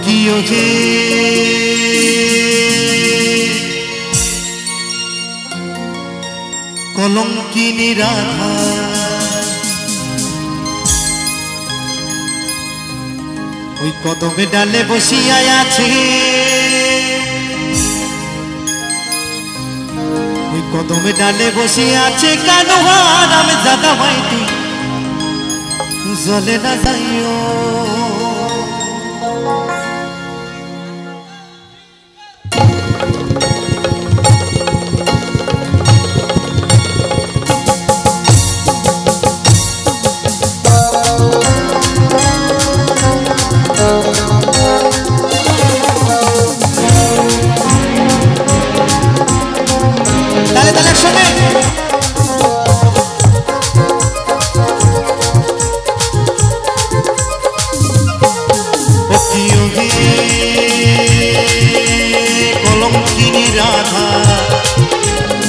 কিও হে কলঙ্কিনী রাধা ওই কদমে ডালে বসিয়া আছে ওই কদমে ডালে বসিয়া আছে কানো হারাম জাদা মাইতি জলে না যাইও কলঙ্কিনী রাধা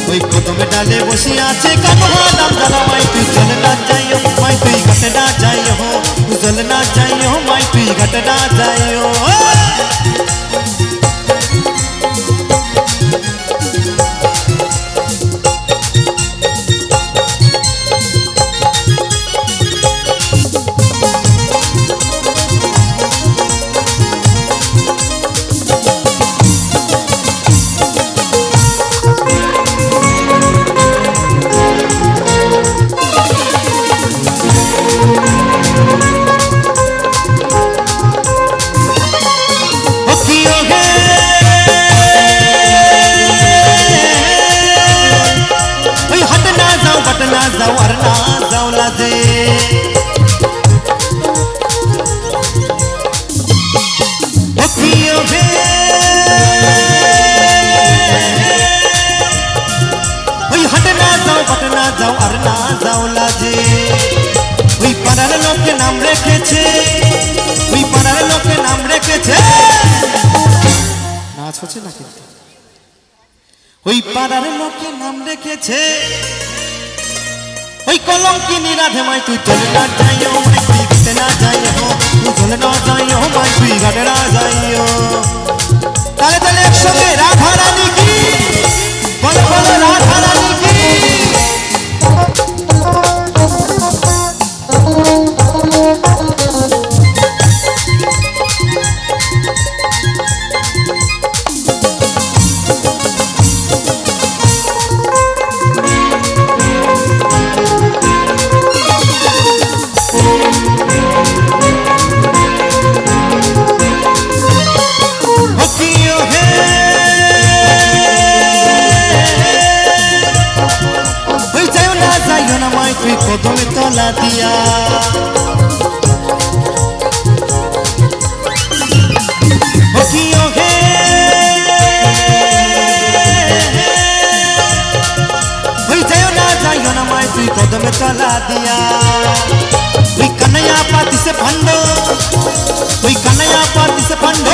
ওই কদমে ডালে বসে আছে কানো হারাম জাদা মাই তুই জলে না যাইও মাই তুই ঘাটে না যাইও জলে না যাইও মাই তুই ঘাটে না যাইও जाओ और ना जाओ लाजे ओकियो हे ओई हट ना जाओ बट ना जाओ और ना जाओ लाजे ओई पाड़ार लोके नाम रेखेछे ओई पाड़ार लोके नाम रेखेछे नाच होच्छे ना किन्तु ओई पाड़ार लोके नाम रेखेछे ওই কলঙ্কিনী রাধে মাই তুই চলে না যাইও মাই তুই ঘাটে না যাইও তুই চলে না যাইও মাই তুই ঘাটে না যাইও তালে তালে একসঙ্গে রাধা রানী কি বলো বলো রাধা রানী কি তুই কদমে তলা দিয়া ওকিও হে ওই যাইও না মাই তুই কদমে তলা দিয়া ওই কানাইয়া পাতি সে ভান্ড ওই কানাইয়া পাতি সে ভান্ড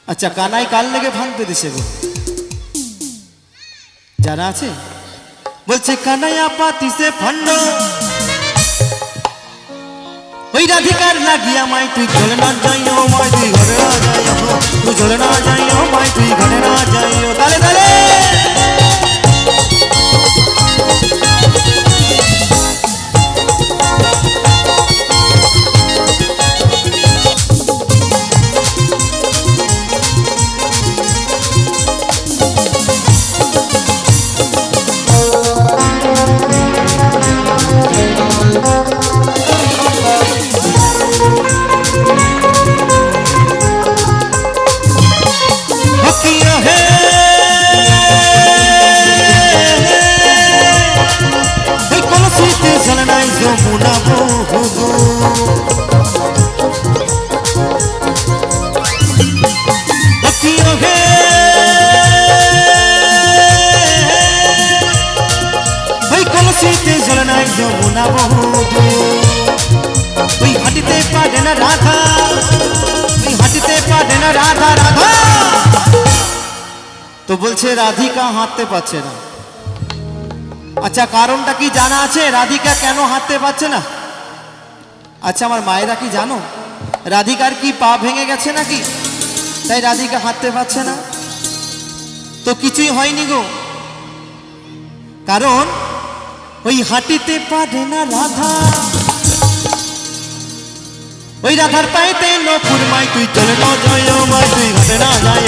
আচ্ছা কানাই কাল লেগে ভাঙতে দিছে গো জানা আছে বলছে কানাইয়া পাতি সে ভান্ড ওই রাধিকার লাগিয়া মাই তুই চলে না যাইও মাই তুই ঘরে না যাইও তুই চলে না যাইও মাই তুই ঘরে না যাইও তালে তালে যমুনা বহুদূর ওকিও হে ওই কলসিতে জল নাই যমুনা বহুদূর ওই হাঁটিতে পারে না রাধা ওই হাঁটিতে পারে না রাধা রাধা তো বলছে রাধিকা হাঁটতে পারছে না আচ্ছা কারণটা কি জানা আছে রাধিকা কেন হাঁটতে পারছে না? আচ্ছা আমার মায়েরা কি জানো? রাধিকার কি পা ভেঙে গেছে নাকি, তাই রাধিকা হাঁটতে পারছে না? তো কিছুই হয়নি গো, কারণ ওই হাঁটিতে পারে না রাধা, ওই রাধার পাইতে নপুর মাই তুই চলে না যাই মাই তুই ঘাটে না যাই,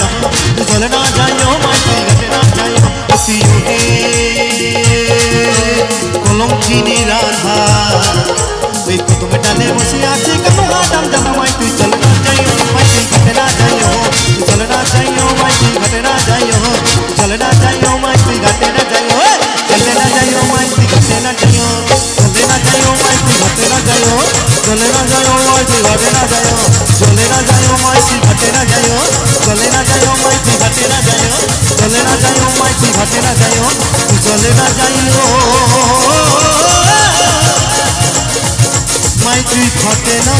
তুই চলে না যাই মাই তুই ঘাটে না যাই, কলঙ্কিনী রাধা ওই কদমে ডালে বসে আছে কত হাটাম জানা মাই তুই চলে না যাই মাই তুই ঘাটে না যাই, তুই চলে না যাই মাই তুই ঘাটে না যাই, চলে না যাই মাই তুই ঘাটে না যাই, চলে না যাই মাই তুই ঘাটে না যাই, চলে না যাই মাই তুই ঘাটে না যাই, চলে না যাই মাই তুই ঘাটে না যাই, চলে না যাই মাই তুই ঘাটে না যাই, চলে না যাই মাই তুই ঘাটে না যাই, চলে না যাই মাই তুই ঘাটে না যাই, তুই চলে না যাই মাই তুই ঘাটে না